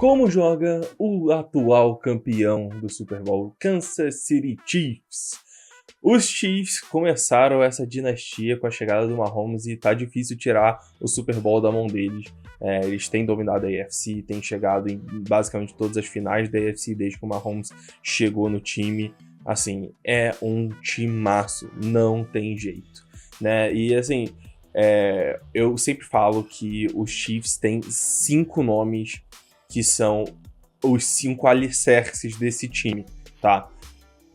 Como joga o atual campeão do Super Bowl, Kansas City Chiefs? Os Chiefs começaram essa dinastia com a chegada do Mahomes e tá difícil tirar o Super Bowl da mão deles. Eles têm dominado a AFC, têm chegado em basicamente todas as finais da AFC desde que o Mahomes chegou no time. Assim, é um timaço, não tem jeito, né? E assim, eu sempre falo que os Chiefs têm 5 nomes que são os 5 alicerces desse time, tá?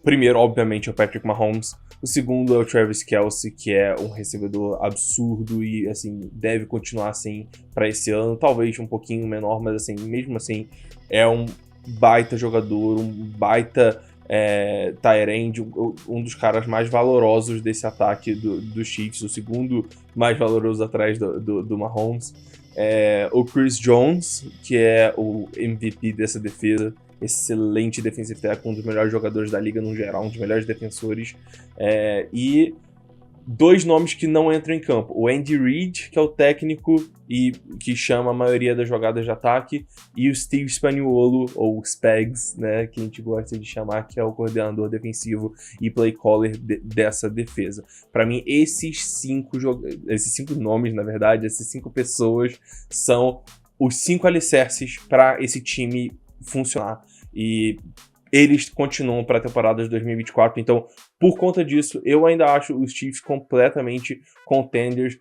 Primeiro, obviamente, é o Patrick Mahomes. O segundo é o Travis Kelce, que é um recebedor absurdo e, assim, deve continuar assim para esse ano. Talvez um pouquinho menor, mas, assim, mesmo assim, é um baita jogador, um baita tight end, um dos caras mais valorosos desse ataque do Chiefs, o segundo mais valoroso atrás do Mahomes. O Chris Jones, que é o MVP dessa defesa, excelente defensive tackle, um dos melhores jogadores da liga no geral, um dos melhores defensores, e 2 nomes que não entram em campo: o Andy Reid, que é o técnico e que chama a maioria das jogadas de ataque, e o Steve Spagnuolo, ou Spags, né, que a gente gosta de chamar, que é o coordenador defensivo e play caller dessa defesa. Para mim, esses 5 nomes, na verdade, essas 5 pessoas são os 5 alicerces para esse time funcionar. E eles continuam para a temporada de 2024, então, por conta disso, eu ainda acho os Chiefs completamente contenders.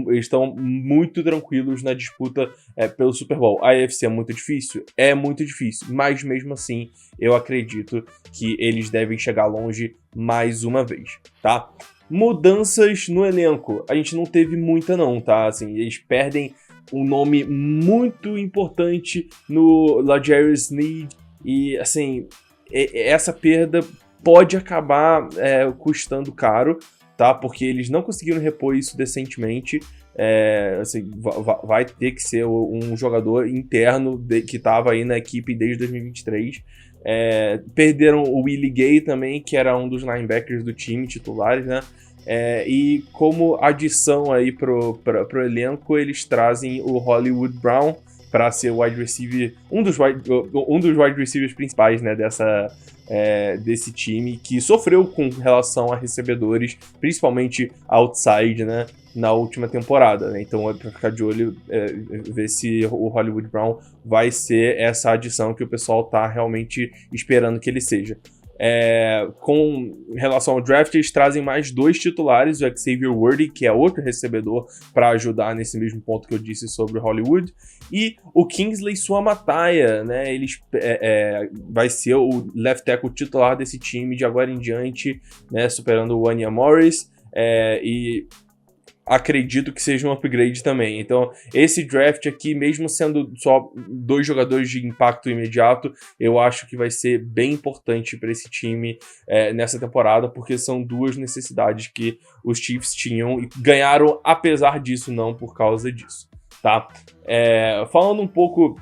Eles estão muito tranquilos na disputa pelo Super Bowl. A AFC é muito difícil, mas mesmo assim, eu acredito que eles devem chegar longe mais uma vez, tá? Mudanças no elenco, a gente não teve muita não, tá? Assim, eles perdem um nome muito importante no L'Jarius Sneed e, assim, essa perda pode acabar custando caro, tá? Porque eles não conseguiram repor isso decentemente. Assim, vai ter que ser um jogador interno que estava aí na equipe desde 2023. Perderam o Willie Gay também, que era um dos linebackers do time titulares, né? E como adição aí pro elenco, eles trazem o Hollywood Brown para ser o wide receiver, um dos wide receivers principais, né, desse time, que sofreu com relação a recebedores, principalmente outside, né, na última temporada, né? Então é para ficar de olho, ver se o Hollywood Brown vai ser essa adição que o pessoal tá realmente esperando que ele seja. Com relação ao draft, eles trazem mais 2 titulares, o Xavier Worthy, que é outro recebedor, para ajudar nesse mesmo ponto que eu disse sobre o Hollywood, e o Kingsley Suamataia, né? Vai ser o left tackle titular desse time de agora em diante, né? Superando o Anya Morris, e acredito que seja um upgrade também. Então, esse draft aqui, mesmo sendo só 2 jogadores de impacto imediato, eu acho que vai ser bem importante para esse time nessa temporada, porque são 2 necessidades que os Chiefs tinham e ganharam apesar disso, não por causa disso, tá? Falando um pouco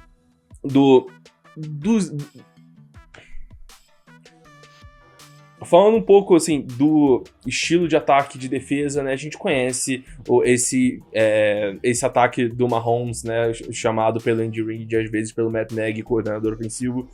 Falando um pouco, assim, do estilo de ataque de defesa, né? A gente conhece esse ataque do Mahomes, né? Chamado pelo Andy Reid, às vezes pelo Matt Nagy, coordenador ofensivo.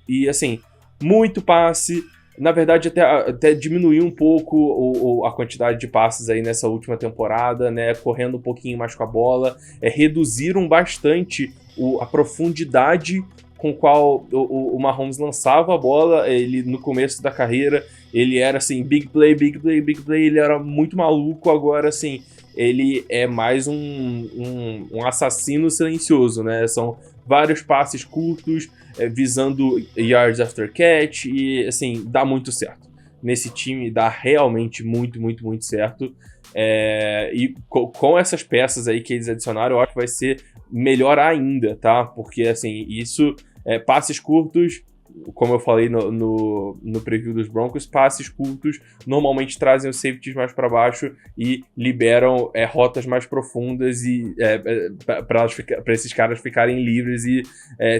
E, assim, muito passe. Na verdade, até diminuiu um pouco a quantidade de passes aí nessa última temporada, né? Correndo um pouquinho mais com a bola. Reduziram bastante a profundidade com qual o Mahomes lançava a bola. Ele, no começo da carreira, ele era assim, big play, big play, big play, ele era muito maluco. Agora, assim, ele é mais um assassino silencioso, né? São vários passes curtos, visando yards after catch, e, assim, dá muito certo. Nesse time dá realmente muito, muito, muito certo. E com essas peças aí que eles adicionaram, eu acho que vai ser melhor ainda, tá? Porque, assim, isso... passes curtos, como eu falei no preview dos Broncos, passes curtos normalmente trazem os safeties mais para baixo e liberam rotas mais profundas e para esses caras ficarem livres e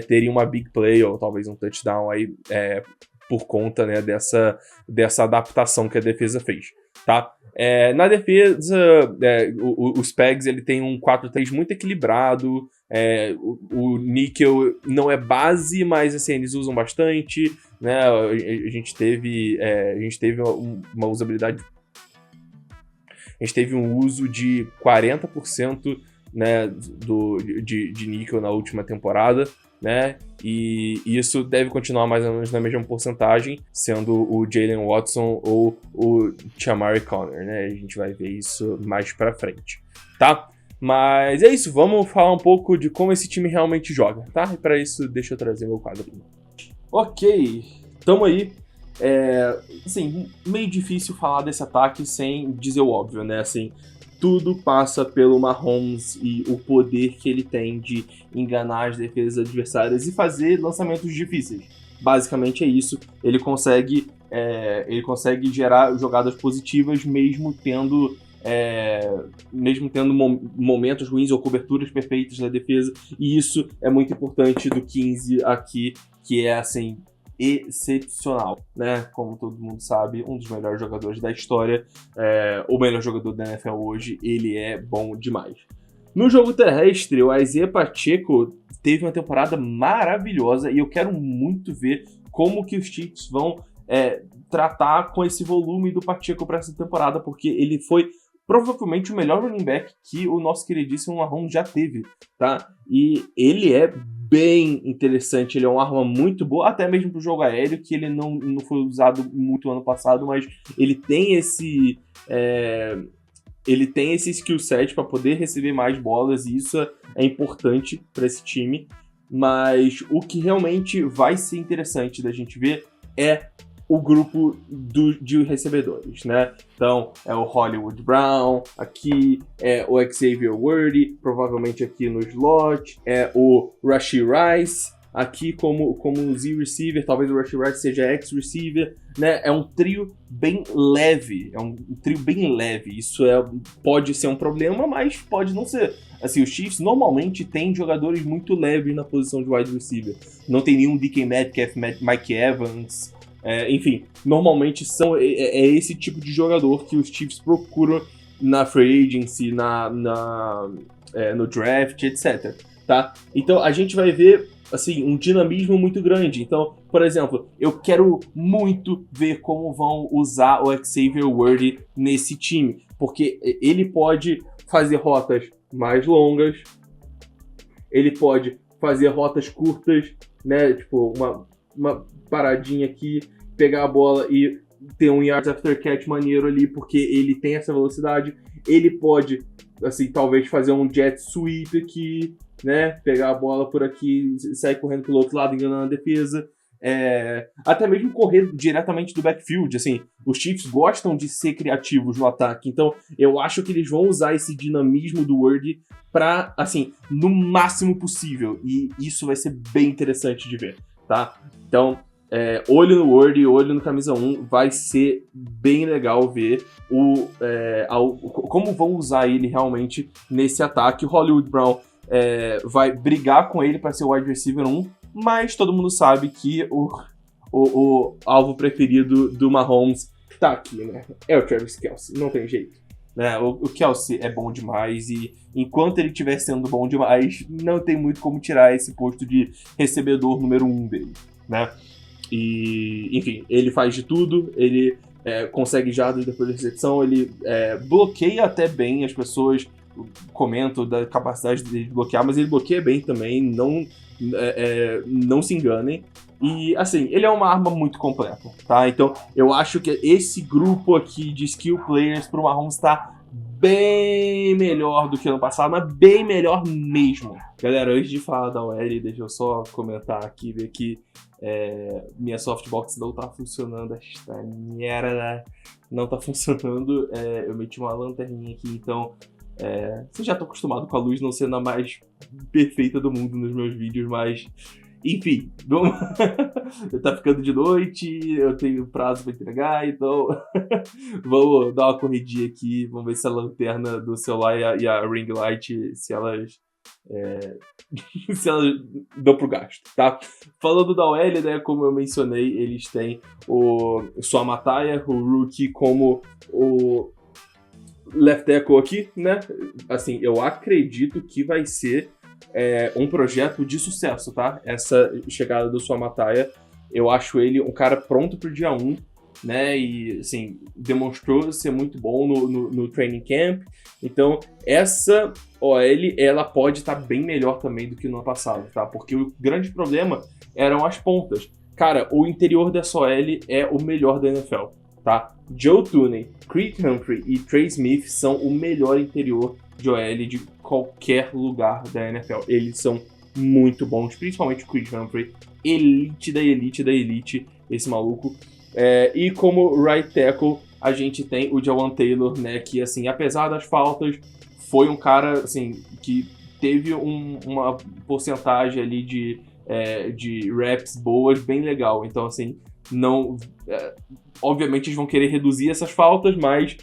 terem uma big play ou talvez um touchdown aí por conta, né, dessa adaptação que a defesa fez, tá? Na defesa, os Spags, ele tem um 4-3 muito equilibrado, O níquel não é base, mas assim, eles usam bastante, né? A gente teve uma usabilidade. A gente teve um uso de 40%, né, de níquel na última temporada, né? E isso deve continuar mais ou menos na mesma porcentagem, sendo o Jalen Watson ou o Chamari Connor, né? A gente vai ver isso mais pra frente, tá? Mas é isso, vamos falar um pouco de como esse time realmente joga, tá? E pra isso, deixa eu trazer meu quadro. Ok, tamo aí. Assim, meio difícil falar desse ataque sem dizer o óbvio, né? Assim, tudo passa pelo Mahomes e o poder que ele tem de enganar as defesas adversárias e fazer lançamentos difíceis. Basicamente é isso. Ele consegue gerar jogadas positivas mesmo tendo momentos ruins ou coberturas perfeitas da defesa. E isso é muito importante do 15 aqui, que é assim, excepcional, né? Como todo mundo sabe, um dos melhores jogadores da história, o melhor jogador da NFL hoje, ele é bom demais. No jogo terrestre, o Isaiah Pacheco teve uma temporada maravilhosa e eu quero muito ver como que os Chiefs vão tratar com esse volume do Pacheco para essa temporada, porque ele foi provavelmente o melhor running back que o nosso queridíssimo Mahomes já teve, tá? E ele é bem interessante, ele é uma arma muito boa, até mesmo pro jogo aéreo, que ele não foi usado muito ano passado, mas ele tem esse skill set para poder receber mais bolas, e isso é importante para esse time. Mas o que realmente vai ser interessante da gente ver é o grupo de recebedores, né? Então, é o Hollywood Brown, aqui é o Xavier Worthy, provavelmente aqui no slot, é o Rashee Rice, aqui como Z receiver, talvez o Rashee Rice seja X receiver, né? É um trio bem leve, Isso pode ser um problema, mas pode não ser. Assim, os Chiefs normalmente têm jogadores muito leves na posição de wide receiver. Não tem nenhum DK Metcalf, Mike Evans. Enfim, normalmente é esse tipo de jogador que os Chiefs procuram na free agency, no draft, etc. Tá? Então a gente vai ver assim, um dinamismo muito grande. Então, por exemplo, eu quero muito ver como vão usar o Xavier Worthy nesse time, porque ele pode fazer rotas mais longas, ele pode fazer rotas curtas, né? Tipo, uma paradinha aqui, pegar a bola e ter um yards after catch maneiro ali, porque ele tem essa velocidade. Ele pode, assim, talvez fazer um jet sweep aqui, né? Pegar a bola por aqui, sair correndo pelo outro lado, enganando a defesa. Até mesmo correr diretamente do backfield, assim, os Chiefs gostam de ser criativos no ataque, então eu acho que eles vão usar esse dinamismo do Worthy pra, assim, no máximo possível, e isso vai ser bem interessante de ver, tá? Então, olho no Worthy, olho no camisa 1, vai ser bem legal ver como vão usar ele realmente nesse ataque. O Hollywood Brown vai brigar com ele para ser o wide receiver 1, mas todo mundo sabe que o alvo preferido do Mahomes tá aqui, né? É o Travis Kelce, não tem jeito. Né? O Kelce é bom demais e enquanto ele estiver sendo bom demais, não tem muito como tirar esse posto de recebedor número 1 dele, né? E, enfim, ele faz de tudo, ele consegue jardas depois da recepção, ele bloqueia até bem, as pessoas comentam da capacidade dele de bloquear, mas ele bloqueia bem também, não se enganem. E, assim, ele é uma arma muito completa, tá? Então, eu acho que esse grupo aqui de skill players pro Mahomes tá bem melhor do que ano passado, mas bem melhor mesmo. Galera, antes de falar da OL, deixa eu só comentar aqui, ver que minha softbox não tá funcionando, esta merda não tá funcionando. Eu meti uma lanterninha aqui, então você já tá acostumado com a luz não sendo a mais perfeita do mundo nos meus vídeos, mas enfim, tá ficando de noite, eu tenho prazo pra entregar, então vamos dar uma corridinha aqui, vamos ver se a lanterna do celular e a ring light, se elas dão pro gasto, tá? Falando da OL, né, como eu mencionei, eles têm o Suamataia, o rookie, como o left tackle aqui, né? Assim, eu acredito que vai ser um projeto de sucesso, tá? Essa chegada do Sua Mataia, eu acho ele um cara pronto pro dia 1, né? E, assim, demonstrou ser muito bom no training camp. Então, essa OL, ela pode estar bem melhor também do que no ano passado, tá? Porque o grande problema eram as pontas. Cara, o interior dessa OL é o melhor da NFL, tá? Joe Thuney, Creed Humphrey e Trey Smith são o melhor interior de OL de qualquer lugar da NFL. Eles são muito bons, principalmente o Creed Humphrey, elite da elite da elite, esse maluco. E como right tackle, a gente tem o Jawan Taylor, né, que, assim, apesar das faltas, foi um cara, assim, que teve uma porcentagem ali de reps boas bem legal. Então, assim, não... obviamente eles vão querer reduzir essas faltas, mas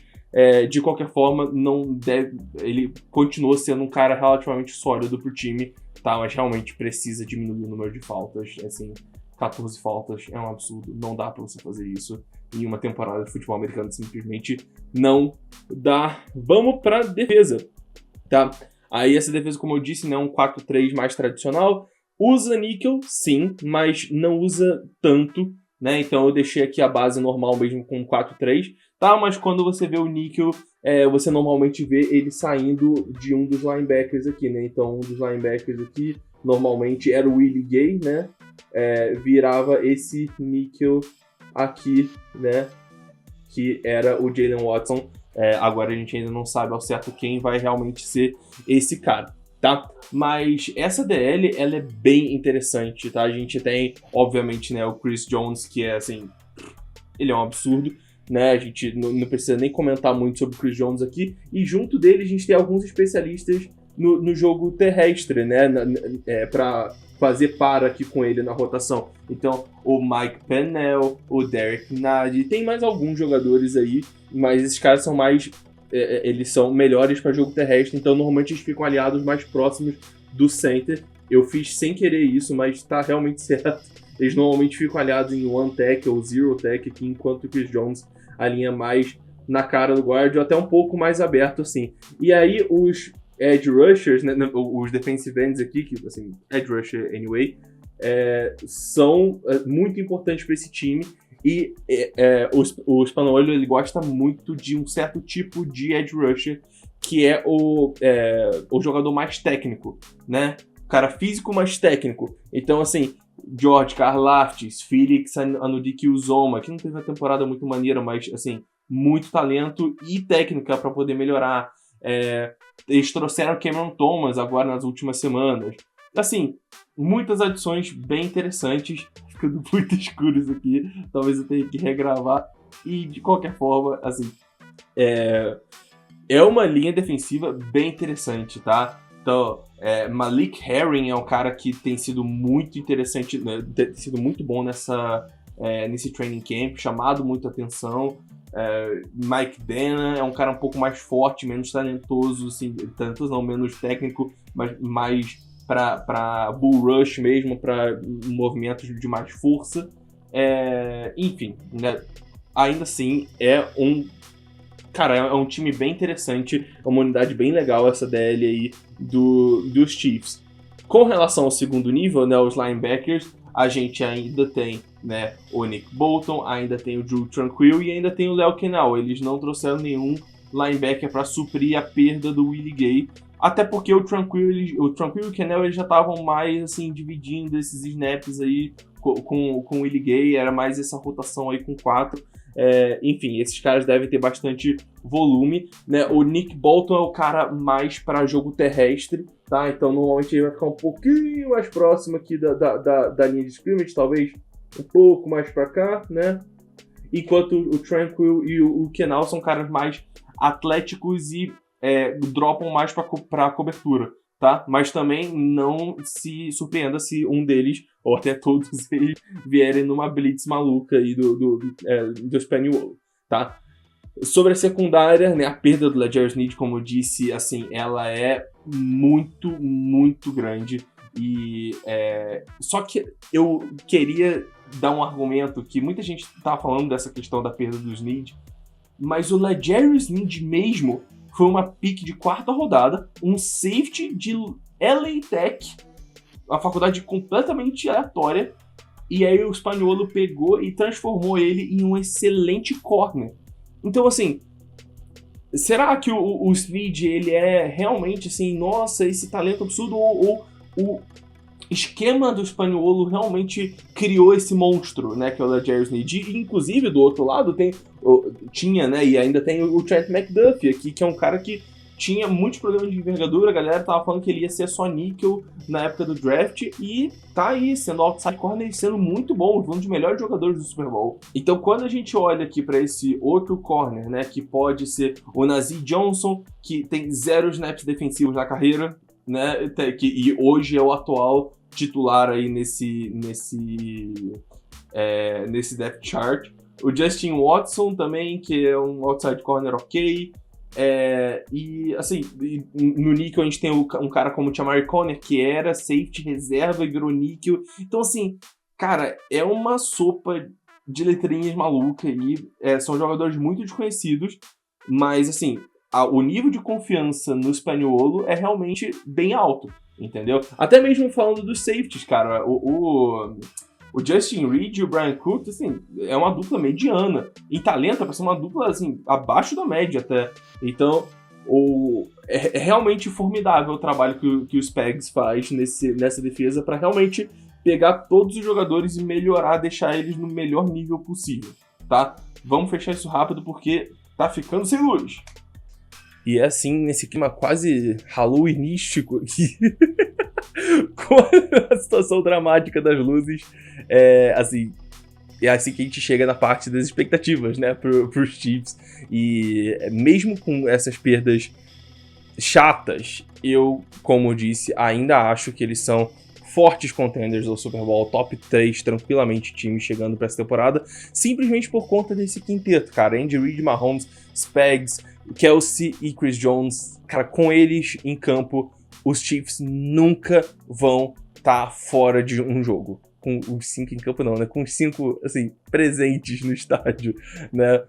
de qualquer forma não deve, ele continua sendo um cara relativamente sólido pro time, tá? Mas realmente precisa diminuir o número de faltas. Assim, 14 faltas é um absurdo, não dá pra você fazer isso em uma temporada de futebol americano, simplesmente não dá. Vamos pra defesa, tá? Aí essa defesa, como eu disse, né, um 4-3 mais tradicional, usa níquel, sim, mas não usa tanto, né? Então eu deixei aqui a base normal mesmo com 4-3, tá? Mas quando você vê o níquel, você normalmente vê ele saindo de um dos linebackers aqui, né? Então um dos linebackers aqui normalmente era o Willie Gay, né? Virava esse níquel aqui, né? Que era o Jalen Watson. Agora a gente ainda não sabe ao certo quem vai realmente ser esse cara, tá? Mas essa DL, ela é bem interessante, tá? A gente tem, obviamente, né, o Chris Jones, que é, assim, ele é um absurdo, né? A gente não precisa nem comentar muito sobre o Chris Jones aqui. E junto dele a gente tem alguns especialistas no jogo terrestre, né? Pra fazer par aqui com ele na rotação. Então, o Mike Pennell, o Derek Nnadi, tem mais alguns jogadores aí, mas esses caras são mais... eles são melhores para jogo terrestre, então normalmente eles ficam aliados mais próximos do center. Eu fiz sem querer isso, mas tá realmente certo. Eles normalmente ficam aliados em one tech ou zero tech aqui, enquanto o Chris Jones alinha mais na cara do guard, ou até um pouco mais aberto assim. E aí os edge rushers, né, os defensive ends aqui, que assim, edge rusher anyway, são muito importantes para esse time. E o Spagnolo, ele gosta muito de um certo tipo de edge rusher, que é o jogador mais técnico, né? O cara físico, mais técnico. Então, assim, George Karlaftis, Felix Anudike-Uzomah, que não teve uma temporada muito maneira, mas, assim, muito talento e técnica para poder melhorar. Eles trouxeram Cameron Thomas agora nas últimas semanas. Assim, muitas adições bem interessantes. Ficando muito escuro isso aqui. Talvez eu tenha que regravar. E, de qualquer forma, assim, é uma linha defensiva bem interessante, tá? Então, Malik Herring é um cara que tem sido muito interessante, né? Tem sido muito bom nesse training camp, chamado muita atenção. Mike Dana é um cara um pouco mais forte, menos talentoso, assim, talentoso não, menos técnico, mas mais para bull rush mesmo, para movimentos de mais força. Enfim, né? Ainda assim é um time bem interessante, é uma unidade bem legal essa DL aí dos Chiefs. Com relação ao segundo nível, né, os linebackers, a gente ainda tem, né, o Nick Bolton, ainda tem o Drew Tranquill e ainda tem o Léo Kenal. Eles não trouxeram nenhum linebacker para suprir a perda do Willie Gay, até porque o Tranquill e o Kenal eles já estavam mais assim dividindo esses snaps aí com o Willie Gay, era mais essa rotação aí com 4. Enfim, esses caras devem ter bastante volume, né? O Nick Bolton é o cara mais para jogo terrestre, tá? Então normalmente ele vai ficar um pouquinho mais próximo aqui da linha de scrimmage, talvez um pouco mais para cá, né? Enquanto o Tranquill e o Kenal são caras mais atléticos e dropam mais para cobertura, tá? Mas também não se surpreenda se um deles, ou até todos eles, vierem numa blitz maluca aí do Spaniolo, tá? Sobre a secundária, né, a perda do L'Jarius Sneed, como eu disse, assim, ela é muito, muito grande. E só que eu queria dar um argumento que muita gente tá falando dessa questão da perda do Sneed, mas o L'Jarius Sneed mesmo foi uma pick de 4ª rodada, um safety de LA Tech, uma faculdade completamente aleatória, e aí o Spaniolo pegou e transformou ele em um excelente corner. Então, assim, será que o Speed, ele é realmente, assim, nossa, esse talento absurdo, ou o esquema do Spaniolo realmente criou esse monstro, né, que é o L'Jarius Sneed? E, inclusive, do outro lado, tinha, né, e ainda tem o Trent McDuffie aqui, que é um cara que tinha muitos problemas de envergadura, a galera tava falando que ele ia ser só níquel na época do draft, e tá aí, sendo outside corner e sendo muito bom, um dos melhores jogadores do Super Bowl. Então, quando a gente olha aqui para esse outro corner, né, que pode ser o Nazeeh Johnson, que tem 0 snaps defensivos na carreira, né, e hoje é o atual titular aí nesse depth chart. O Justin Watson também, que é um outside corner ok. E assim, no níquel a gente tem um cara como o Chamari Conner, que era safety reserva e virou níquel. Então, assim, cara, é uma sopa de letrinhas maluca aí. São jogadores muito desconhecidos, mas assim, o nível de confiança no Spaniolo é realmente bem alto, entendeu? Até mesmo falando dos safeties, cara, o Justin Reed e o Brian Cook, assim, é uma dupla mediana. Em talento, é pra ser uma dupla, assim, abaixo da média até. Então, é realmente formidável o trabalho que o Spags faz nessa defesa para realmente pegar todos os jogadores e melhorar, deixar eles no melhor nível possível, tá? Vamos fechar isso rápido porque tá ficando sem luz. E é assim, nesse clima quase halloweenístico aqui, com a situação dramática das luzes, é assim que a gente chega na parte das expectativas, né, pros Chiefs. E mesmo com essas perdas chatas, eu, como eu disse, ainda acho que eles são fortes contenders ao Super Bowl, top 3, tranquilamente, time chegando pra essa temporada, simplesmente por conta desse quinteto, cara. Andy Reid, Mahomes, Spags, Kelce e Chris Jones, cara, com eles em campo, os Chiefs nunca vão estar fora de um jogo. Com os 5 em campo não, né? Com os 5, assim, presentes no estádio, né?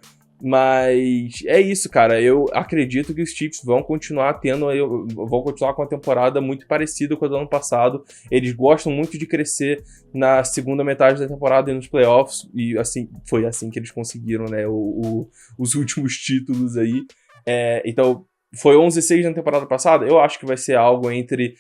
Mas é isso, cara. Eu acredito que os Chiefs vão continuar com a temporada muito parecida com a do ano passado. Eles gostam muito de crescer na segunda metade da temporada e nos playoffs. E assim, foi assim que eles conseguiram, né, os últimos títulos aí. Então, foi 11-6 na temporada passada. Eu acho que vai ser algo entre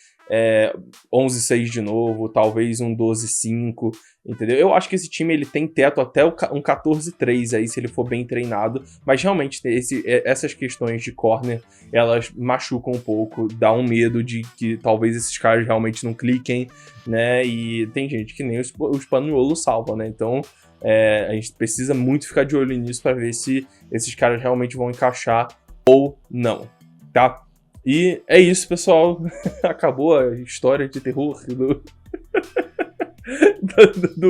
11-6 de novo, talvez um 12-5, entendeu? Eu acho que esse time ele tem teto até um 14-3 aí, se ele for bem treinado, mas realmente essas questões de corner, elas machucam um pouco, dá um medo de que talvez esses caras realmente não cliquem, né? E tem gente que nem o Spaniolo salva, né? Então a gente precisa muito ficar de olho nisso para ver se esses caras realmente vão encaixar ou não, tá? E é isso, pessoal. Acabou a história de terror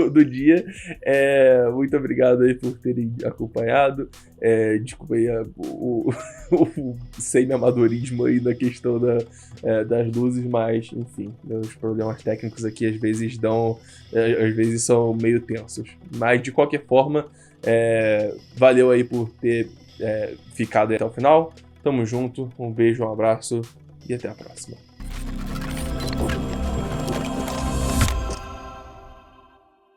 do dia. Muito obrigado aí por terem acompanhado. Desculpa aí o semi-amadorismo aí na questão das luzes, mas enfim, os problemas técnicos aqui às vezes são meio tensos. Mas de qualquer forma, valeu aí por ter ficado até o final. Tamo junto, um beijo, um abraço e até a próxima.